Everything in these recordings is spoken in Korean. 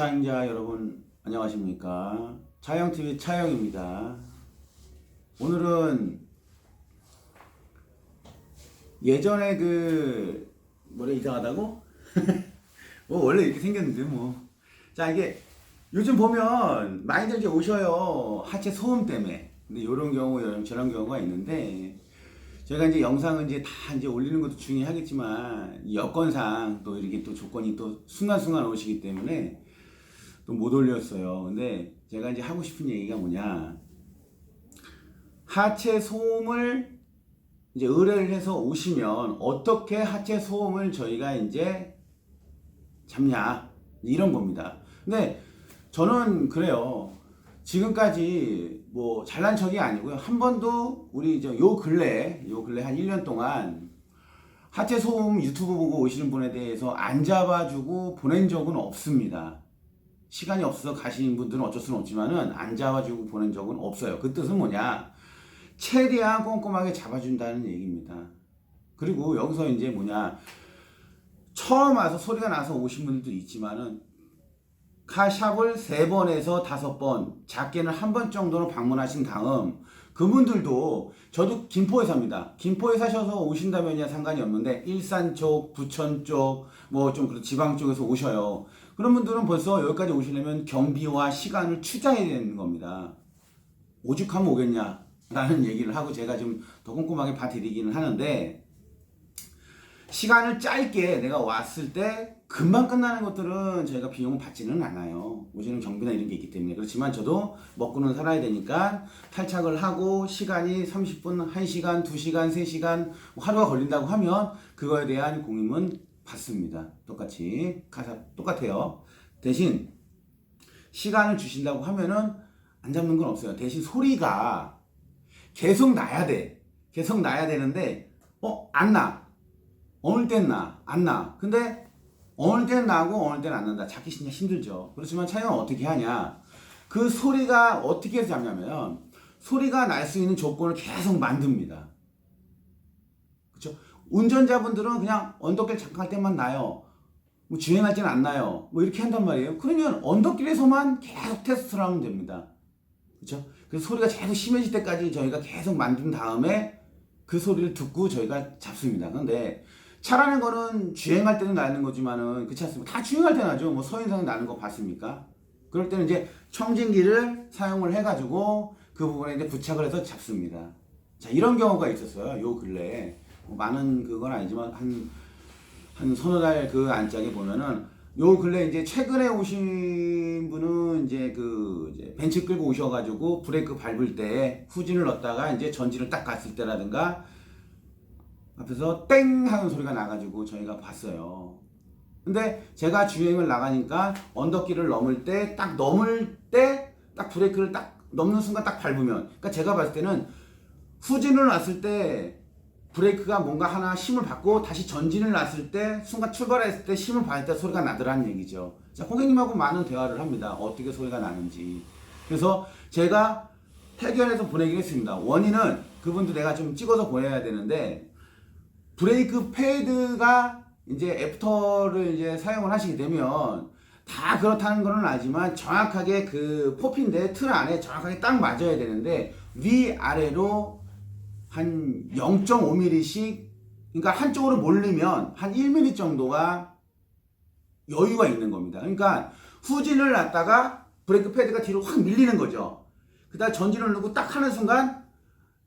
시청자 여러분 안녕하십니까? 차영TV 차영입니다. 오늘은 예전에 뭐래 이상하다고? 원래 이렇게 생겼는데 뭐. 자, 이게 요즘 보면 많이들 이제 오셔요. 하체 소음 때문에. 근데 요런 경우, 저런 경우가 있는데 저희가 이제 영상은 이제 다 이제 올리는 것도 중요하겠지만 이 여건상 또 이렇게 또 조건이 또 순간순간 오시기 때문에 또 못 올렸어요. 근데 제가 이제 하고 싶은 얘기가 뭐냐, 하체 소음을 이제 의뢰를 해서 오시면 어떻게 하체 소음을 저희가 이제 잡냐, 이런 겁니다. 근데 저는 그래요. 지금까지 뭐 잘난 척이 아니고요. 한 번도 우리 요 근래 한 1년 동안 하체 소음 유튜브 보고 오시는 분에 대해서 안 잡아주고 보낸 적은 없습니다. 시간이 없어서 가시는 분들은 어쩔 수는 없지만은 안 잡아주고 보낸 적은 없어요. 그 뜻은 뭐냐? 최대한 꼼꼼하게 잡아준다는 얘기입니다. 그리고 여기서 이제 뭐냐, 처음 와서 소리가 나서 오신 분들도 있지만은 카샵을 3번에서 5번, 작게는 1번 정도는 방문하신 다음, 그분들도, 저도 김포에 삽니다. 김포에 사셔서 오신다면야 상관이 없는데 일산 쪽, 부천 쪽, 뭐 좀 그런 지방 쪽에서 오셔요. 그런 분들은 벌써 여기까지 오시려면 경비와 시간을 투자해야 되는 겁니다. 오죽하면 오겠냐 라는 얘기를 하고 제가 좀 더 꼼꼼하게 봐드리기는 하는데, 시간을 짧게 내가 왔을 때 금방 끝나는 것들은 저희가 비용을 받지는 않아요. 오시는 경비나 이런 게 있기 때문에. 그렇지만 저도 먹고는 살아야 되니까 탈착을 하고 시간이 30분, 1시간, 2시간, 3시간 하루가 걸린다고 하면 그거에 대한 공임은 받습니다. 똑같이 똑같아요. 대신 시간을 주신다고 하면은 안 잡는 건 없어요. 대신 소리가 계속 나야 돼. 계속 나야 되는데 안 나. 어느 땐 나, 안 나. 근데 어느 땐 나고 어느 땐 안 난다. 잡기 진짜 힘들죠. 그렇지만 차이는 어떻게 하냐, 그 소리가 어떻게 해서 잡냐면 소리가 날 수 있는 조건을 계속 만듭니다. 그렇죠? 운전자분들은 그냥 언덕길 잠깐 할 때만 나요. 뭐 주행할 때는 안 나요. 뭐 이렇게 한단 말이에요. 그러면 언덕길에서만 계속 테스트를 하면 됩니다. 그렇죠? 그래서 소리가 계속 심해질 때까지 저희가 계속 만든 다음에 그 소리를 듣고 저희가 잡습니다. 그런데 차라는 거는 주행할 때는 나는 거지만은, 그렇지 않습니까? 다 주행할 때 나죠. 뭐 서인사는 나는 거 봤습니까? 그럴 때는 이제 청진기를 사용을 해가지고 그 부분에 이제 부착을 해서 잡습니다. 자, 이런 경우가 있었어요. 요 근래에. 뭐 많은 그건 아니지만 한 서너 달 그 안짝에 보면은 요 근래 이제 최근에 오신 분은 이제 이제 벤츠 끌고 오셔가지고 브레이크 밟을 때 후진을 넣었다가 이제 전진을 딱 갔을 때라든가 앞에서 땡 하는 소리가 나가지고 저희가 봤어요. 근데 제가 주행을 나가니까 언덕길을 넘을 때 딱 브레이크를 딱 넘는 순간 딱 밟으면, 그러니까 제가 봤을 때는 후진을 놨을 때 브레이크가 뭔가 하나 힘을 받고 다시 전진을 놨을 때 순간 출발했을 때 힘을 받을 때 소리가 나더라는 얘기죠. 자, 고객님하고 많은 대화를 합니다. 어떻게 소리가 나는지. 그래서 제가 해결해서 보내기로 했습니다. 원인은 그분도 내가 좀 찍어서 보내야 되는데, 브레이크 패드가 이제 애프터를 이제 사용을 하시게 되면 다 그렇다는 거는 알지만 정확하게 그 포핀데 틀 안에 정확하게 딱 맞아야 되는데 위아래로 한 0.5mm씩, 그러니까 한쪽으로 몰리면 한 1mm 정도가 여유가 있는 겁니다. 그러니까 후진을 놨다가 브레이크 패드가 뒤로 확 밀리는 거죠. 그 다음 전진을 누르고 딱 하는 순간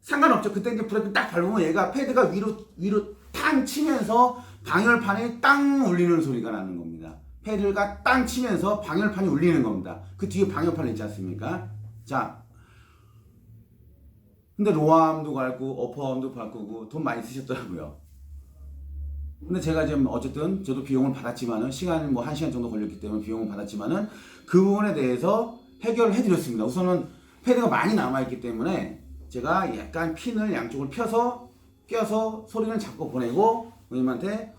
상관없죠. 그때 이제 브레이크 딱 밟으면 얘가 패드가 위로 탕 치면서 방열판이 땅 울리는 소리가 나는 겁니다. 패드가 땅 치면서 방열판이 울리는 겁니다. 그 뒤에 방열판 있지 않습니까? 자, 근데 로어암도 갈고 어퍼암도 바꾸고 돈 많이 쓰셨더라고요. 근데 제가 지금 어쨌든 저도 비용을 받았지만은, 시간은 뭐 1시간 정도 걸렸기 때문에 비용을 받았지만은 그 부분에 대해서 해결을 해드렸습니다. 우선은 패드가 많이 남아있기 때문에 제가 약간 핀을 양쪽을 껴서 소리는 잡고 보내고, 고객님한테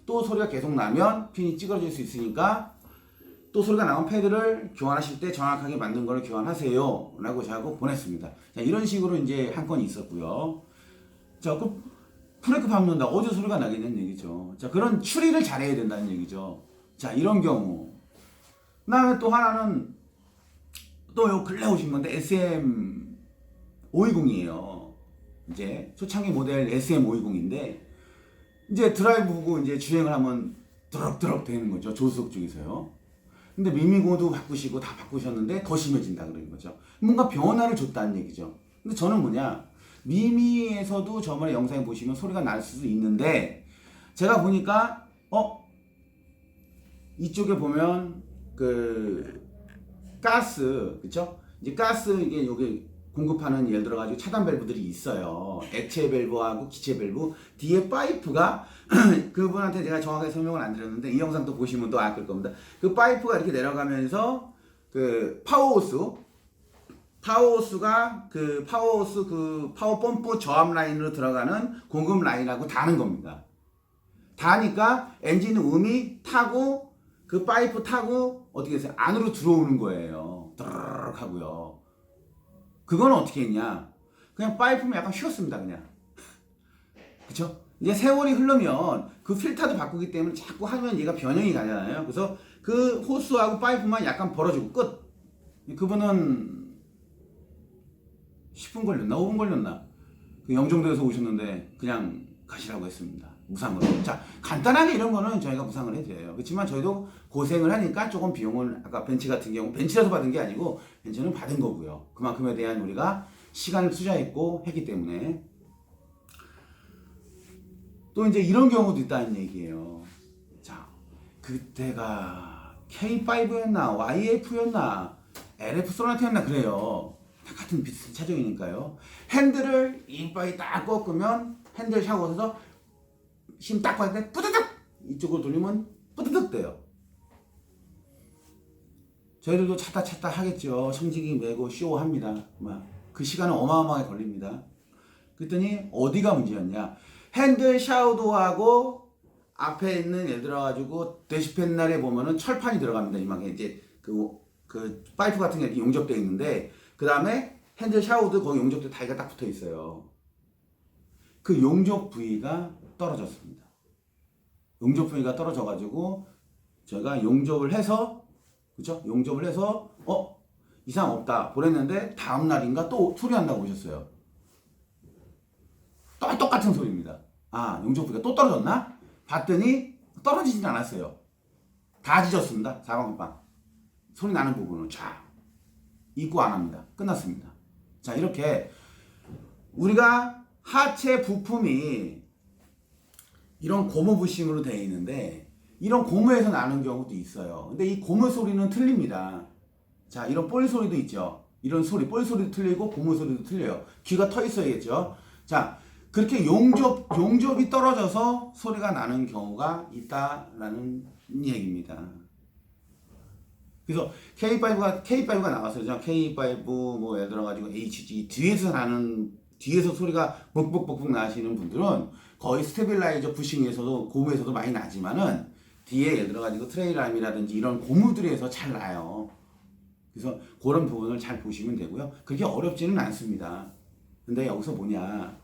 또 소리가 계속 나면 핀이 찌그러질 수 있으니까 또 소리가 나면 패드를 교환하실 때 정확하게 맞는 거를 교환하세요 라고 제가 보냈습니다. 자, 이런 식으로 이제 한 건이 있었고요. 자, 그 브레이크 밟는다 어디서 소리가 나겠냐는 얘기죠. 자, 그런 추리를 잘해야 된다는 얘기죠. 자, 이런 경우 그다음에 또 하나는 또 요 근래 오신 건데 SM520이에요. 이제 초창기 모델 SM520인데 이제 드라이브고 이제 주행을 하면 드럭드럭 되는 거죠. 조수석 쪽에서요. 근데 미미고도 바꾸시고 다 바꾸셨는데 더 심해진다 그러는 거죠. 뭔가 변화를 줬다는 얘기죠. 근데 저는 뭐냐, 미미에서도 저번에 영상에 보시면 소리가 날 수도 있는데 제가 보니까 이쪽에 보면 그 가스, 그쵸? 이제 가스 이게 여기 공급하는 예를 들어 가지고 차단 밸브들이 있어요. 액체 밸브하고 기체 밸브 뒤에 파이프가 그분한테 제가 정확하게 설명을 안 드렸는데 이 영상 또 보시면 또 아실 겁니다. 그 파이프가 이렇게 내려가면서 그 파워호스가 그 파워호스 그 파워 펌프 저압 라인으로 들어가는 공급 라인하고 닿는 겁니다. 닿으니까 엔진 음이 타고 그 파이프 타고 어떻게 해서 안으로 들어오는 거예요. 드르륵 하고요. 그건 어떻게 했냐? 그냥 파이프만 약간 휘었습니다, 그냥. 그쵸? 이제 세월이 흐르면 그 필터도 바꾸기 때문에 자꾸 하면 얘가 변형이 가잖아요. 그래서 그 호스하고 파이프만 약간 벌어지고 끝. 그분은 10분 걸렸나? 5분 걸렸나? 그 영종도에서 오셨는데 그냥 가시라고 했습니다. 무상으로. 자, 간단하게 이런 거는 저희가 무상을 해드려요. 그렇지만 저희도 고생을 하니까 조금 비용을, 아까 벤치 같은 경우, 벤치라서 받은 게 아니고, 벤치는 받은 거고요. 그만큼에 대한 우리가 시간을 투자했고 했기 때문에. 또 이제 이런 경우도 있다는 얘기예요. 자, 그때가 K5였나, YF였나, LF 소나타였나 그래요. 다 같은 비슷한 차종이니까요. 핸들을 이빨이 딱 꺾으면 핸들 샤워에서 힘 딱 받을 때 뿌드득! 이쪽으로 돌리면 뿌드득 돼요. 저희들도 찾다 하겠죠. 성지기 메고 쇼합니다. 그 시간은 어마어마하게 걸립니다. 그랬더니 어디가 문제였냐? 핸들 샤워도하고 앞에 있는 예를 들어가지고 대시펜날에 보면은 철판이 들어갑니다. 이만큼 이제 그 파이프 같은 게 이렇게 용접되어 있는데 그 다음에 핸들 샤워도 거기 용접대 다이가 딱 붙어 있어요. 그 용접 부위가 떨어졌습니다. 용접 부위가 떨어져가지고 제가 용접을 해서, 그쵸? 용접을 해서 이상 없다 보냈는데 다음 날인가 또 소리 난다고 오셨어요. 똑같은 소리입니다. 아, 용접 부위가 또 떨어졌나? 봤더니 떨어지진 않았어요. 다 지졌습니다. 사방빵. 소리 나는 부분은 쫙 입고 안 합니다. 끝났습니다. 자, 이렇게 우리가 하체 부품이 이런 고무 부싱으로 되어 있는데 이런 고무에서 나는 경우도 있어요. 근데 이 고무 소리는 틀립니다. 자, 이런 볼 소리도 있죠. 이런 소리, 볼 소리도 틀리고 고무 소리도 틀려요. 귀가 터 있어야겠죠. 자, 그렇게 용접이 떨어져서 소리가 나는 경우가 있다라는 얘기입니다. 그래서 K5가 나왔어요. K5 뭐 예를 들어 가지고 HG 뒤에서 소리가 뻑뻑뻑뻑 나시는 분들은 거의 스테빌라이저 부싱에서도 고무에서도 많이 나지만은 뒤에 예를 들어 가지고 트레일람이라든지 이런 고무들에서 잘 나요. 그래서 그런 부분을 잘 보시면 되고요. 그게 어렵지는 않습니다. 근데 여기서 뭐냐?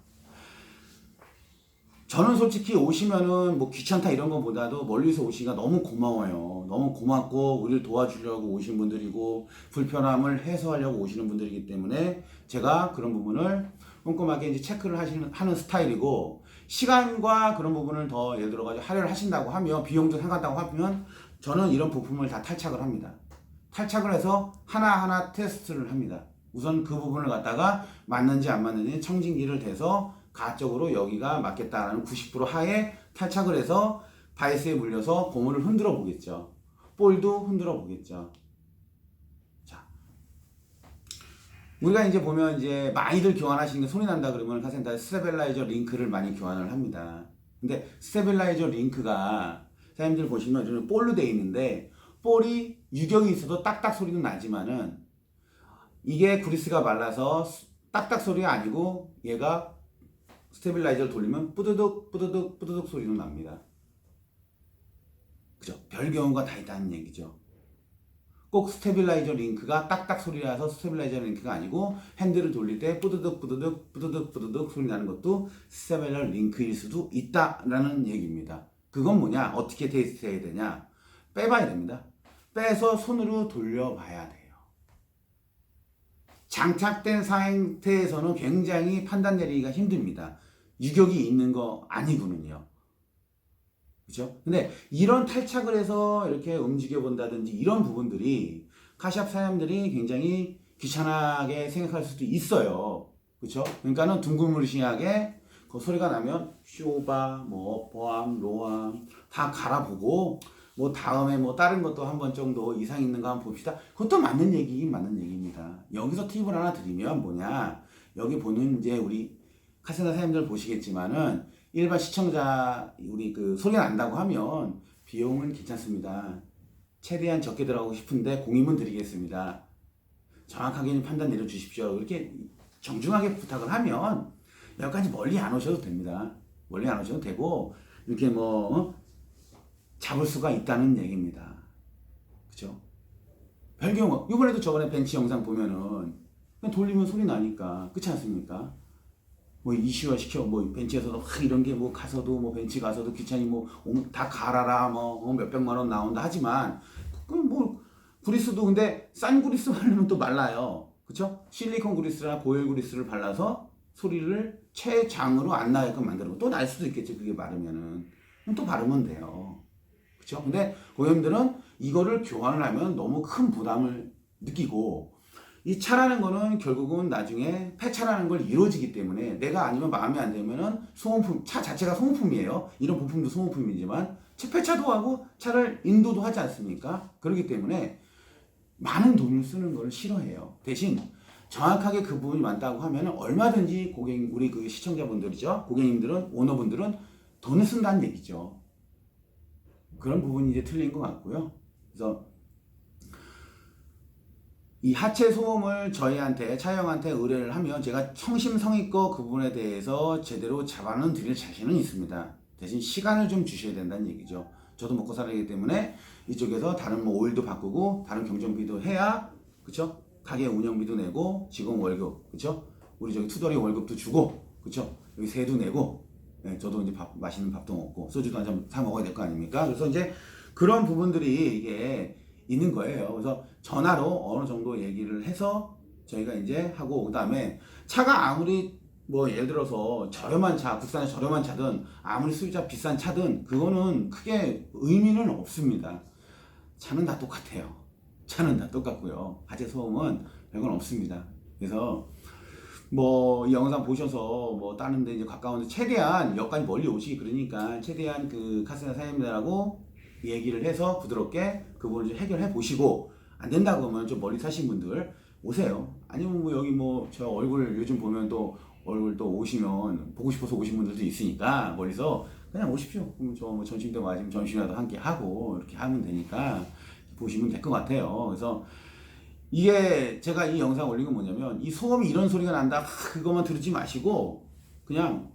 저는 솔직히 오시면은 뭐 귀찮다 이런 것보다도 멀리서 오시기가 너무 고마워요. 너무 고맙고 우리를 도와주려고 오신 분들이고 불편함을 해소하려고 오시는 분들이기 때문에 제가 그런 부분을 꼼꼼하게 이제 체크를 하는 스타일이고, 시간과 그런 부분을 더 예를 들어가지고 할애를 하신다고 하면, 비용도 상관다고 하면 저는 이런 부품을 다 탈착을 합니다. 탈착을 해서 하나하나 테스트를 합니다. 우선 그 부분을 갖다가 맞는지 안 맞는지 청진기를 대서 가적으로 여기가 맞겠다라는 90% 하에 탈착을 해서 바이스에 물려서 고무를 흔들어 보겠죠. 볼도 흔들어 보겠죠. 자, 우리가 이제 보면 이제 많이들 교환하시는 게 소리 난다 그러면 카센터에 스테빌라이저 링크를 많이 교환을 합니다. 근데 스테빌라이저 링크가 사장님들 보시면 저는 볼로 되어 있는데 볼이 유격이 있어도 딱딱 소리는 나지만은 이게 그리스가 말라서 딱딱 소리가 아니고 얘가 스테빌라이저를 돌리면 뿌드득 뿌드득 뿌드득 소리는 납니다. 그죠? 별 경우가 다 있다는 얘기죠. 꼭 스테빌라이저 링크가 딱딱 소리라서 스테빌라이저 링크가 아니고 핸들을 돌릴 때 뿌드득 뿌드득 뿌드득 뿌드득 소리 나는 것도 스테빌라이저 링크일 수도 있다라는 얘기입니다. 그건 뭐냐? 어떻게 테스트 해야 되냐? 빼봐야 됩니다. 빼서 손으로 돌려봐야 돼요. 장착된 상태에서는 굉장히 판단 내리기가 힘듭니다. 유격이 있는 거 아니군요. 그죠? 근데 이런 탈착을 해서 이렇게 움직여 본다든지 이런 부분들이 카샵 사람들이 굉장히 귀찮게 생각할 수도 있어요. 그쵸? 그러니까는 둥글무리싱하게 그 소리가 나면 쇼바, 뭐 어퍼암, 로암 다 갈아보고 뭐 다음에 뭐 다른 것도 한 번 정도 이상 있는 거 한번 봅시다. 그것도 맞는 얘기긴 맞는 얘기입니다. 여기서 팁을 하나 드리면 뭐냐? 여기 보는 이제 우리 카센터 사장님들 보시겠지만은 일반 시청자 우리 그 소리가 난다고 하면 비용은 괜찮습니다. 최대한 적게 들어가고 싶은데 공임은 드리겠습니다. 정확하게 판단 내려주십시오. 이렇게 정중하게 부탁을 하면 여기까지 멀리 안 오셔도 됩니다. 멀리 안 오셔도 되고 이렇게 뭐 잡을 수가 있다는 얘기입니다. 그죠? 별 경우 이번에도 저번에 벤치 영상 보면은 그냥 돌리면 소리 나니까 그렇지 않습니까? 뭐 이슈화 시켜 뭐 벤치에서도 이런 게 뭐 가서도 뭐 벤치 가서도 귀찮이 뭐 다 갈아라 뭐 몇백만 원 나온다 하지만 그럼 뭐 그리스도 근데 싼 그리스 바르면 또 말라요. 그쵸? 실리콘 그리스나 고열 그리스를 발라서 소리를 최장으로 안 나게끔 만들고 또 날 수도 있겠지. 그게 마르면은 그럼 또 바르면 돼요. 그쵸? 근데 고객님들은 이거를 교환을 하면 너무 큰 부담을 느끼고 이 차라는 거는 결국은 나중에 폐차라는 걸 이루어지기 때문에 내가 아니면 마음에 안 들면은 소모품, 차 자체가 소모품이에요. 이런 부품도 소모품이지만 폐차도 하고 차를 인도도 하지 않습니까? 그렇기 때문에 많은 돈을 쓰는 걸 싫어해요. 대신 정확하게 그 부분이 많다고 하면 얼마든지 고객, 우리 그 시청자분들이죠. 고객님들은, 오너분들은 돈을 쓴다는 얘기죠. 그런 부분이 이제 틀린 것 같고요. 그래서 이 하체 소음을 저희한테 차영한테 의뢰를 하면 제가 성심성의껏 그 부분에 대해서 제대로 잡아는 드릴 자신은 있습니다. 대신 시간을 좀 주셔야 된다는 얘기죠. 저도 먹고 살아야 하기 때문에 이쪽에서 다른 뭐 오일도 바꾸고 다른 경정비도 해야 그쵸? 가게 운영비도 내고 직원 월급 그쵸? 우리 저기 투덜이 월급도 주고 그쵸? 여기 세도 내고 네, 저도 이제 맛있는 밥도 먹고 소주도 한 잔 사 먹어야 될 거 아닙니까? 그래서 이제 그런 부분들이 이게 있는 거예요. 그래서 전화로 어느 정도 얘기를 해서 저희가 이제 하고 그다음에 차가 아무리 뭐 예를 들어서 저렴한 차, 국산의 저렴한 차든 아무리 수요자 비싼 차든 그거는 크게 의미는 없습니다. 차는 다 똑같아요. 차는 다 똑같고요. 하체 소음은 별건 없습니다. 그래서 뭐 이 영상 보셔서 뭐 다른 데 이제 가까운데 최대한 여기까지 멀리 오시기 그러니까 최대한 그 카센터 사장님들하고 얘기를 해서 부드럽게 그분을 좀 해결해 보시고 안 된다고 하면 좀 멀리 사신 분들 오세요. 아니면 뭐 여기 뭐 저 얼굴 요즘 보면 또 얼굴 또 오시면 보고 싶어서 오신 분들도 있으니까 멀리서 그냥 오십시오. 그럼 저 뭐 점심때 와시면 점심이라도 함께 하고 이렇게 하면 되니까 보시면 될 것 같아요. 그래서 이게 제가 이 영상 올린 건 뭐냐면 이 소음이 이런 소리가 난다 그것만 들으지 마시고 그냥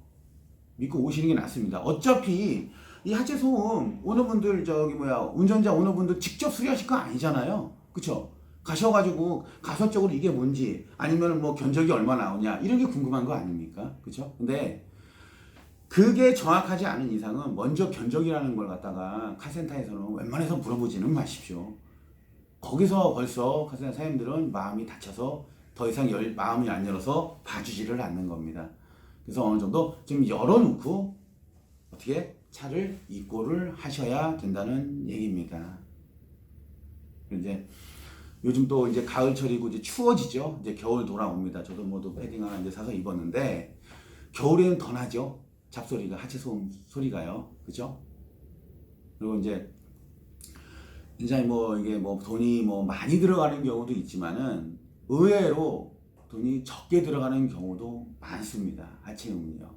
믿고 오시는 게 낫습니다. 어차피 이 하체 소음 오너분들 저기 뭐야 운전자 오너분들 직접 수리하실 거 아니잖아요. 그쵸? 가셔가지고 가설적으로 이게 뭔지 아니면 뭐 견적이 얼마 나오냐 이런 게 궁금한 거 아닙니까? 그쵸? 근데 그게 정확하지 않은 이상은 먼저 견적이라는 걸 갖다가 카센터에서는 웬만해서 물어보지는 마십시오. 거기서 벌써 카센터 사장님들은 마음이 다쳐서 더 이상 마음이 안 열어서 봐주지를 않는 겁니다. 그래서 어느 정도 좀 열어놓고 어떻게 차를 입고를 하셔야 된다는 얘기입니다. 이제 요즘 또 이제 가을철이고 이제 추워지죠. 이제 겨울 돌아옵니다. 저도 모두 패딩 하나 이제 사서 입었는데 겨울에는 더 나죠. 잡소리가 하체 소음 소리가요. 그죠? 그리고 이제 굉장히 뭐 이게 뭐 돈이 뭐 많이 들어가는 경우도 있지만은 의외로 돈이 적게 들어가는 경우도 많습니다. 하체음은요.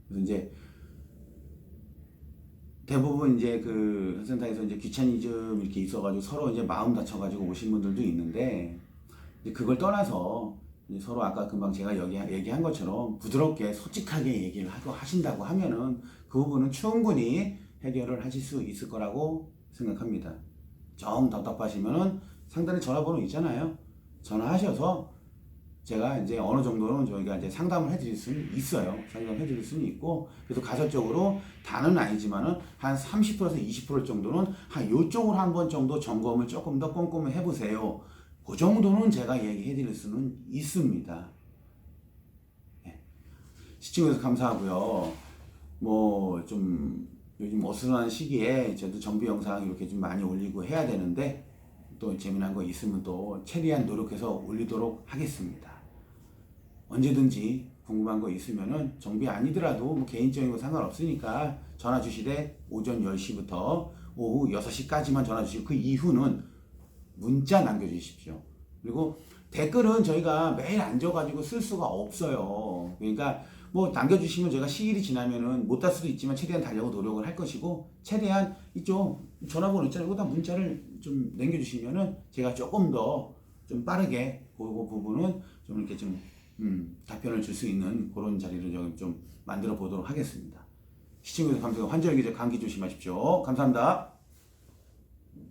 그래서 이제 대부분 이제 그 센터에서 이제 귀차니즘 이렇게 있어가지고 서로 이제 마음 다쳐가지고 오신 분들도 있는데 이제 그걸 떠나서 이제 서로 아까 금방 제가 얘기한 것처럼 부드럽게 솔직하게 얘기를 하고 하신다고 하면은 그 부분은 충분히 해결을 하실 수 있을 거라고 생각합니다. 정 답답하시면은 상단에 전화번호 있잖아요. 전화하셔서 제가 이제 어느 정도는 저희가 이제 상담을 해드릴 수는 있어요. 상담을 해드릴 수는 있고, 그래서 가설적으로 다는 아니지만은 한 30%에서 20% 정도는 한 요쪽으로 한 번 정도 점검을 조금 더 꼼꼼히 해보세요. 그 정도는 제가 얘기해드릴 수는 있습니다. 네. 시청해주셔서 감사하고요. 뭐 좀 요즘 어수선한 시기에 저도 정비 영상 이렇게 좀 많이 올리고 해야 되는데, 또 재미난 거 있으면 또 최대한 노력해서 올리도록 하겠습니다. 언제든지 궁금한 거 있으면은 정비 아니더라도 뭐 개인적인 거 상관없으니까 전화 주시되 오전 10시부터 오후 6시까지만 전화 주시고 그 이후는 문자 남겨주십시오. 그리고 댓글은 저희가 매일 앉아가지고 쓸 수가 없어요. 그러니까 뭐 남겨주시면 제가 시일이 지나면은 못 달 수도 있지만 최대한 달려고 노력을 할 것이고, 최대한 이쪽 전화번호 있잖아요. 거기다 문자를 좀 남겨주시면은 제가 조금 더 좀 빠르게 그 부분은 좀 이렇게 좀 답변을 줄 수 있는 그런 자리를 좀 만들어 보도록 하겠습니다. 시청해주셔서 감사하고 환절기 감기 조심하십시오. 감사합니다.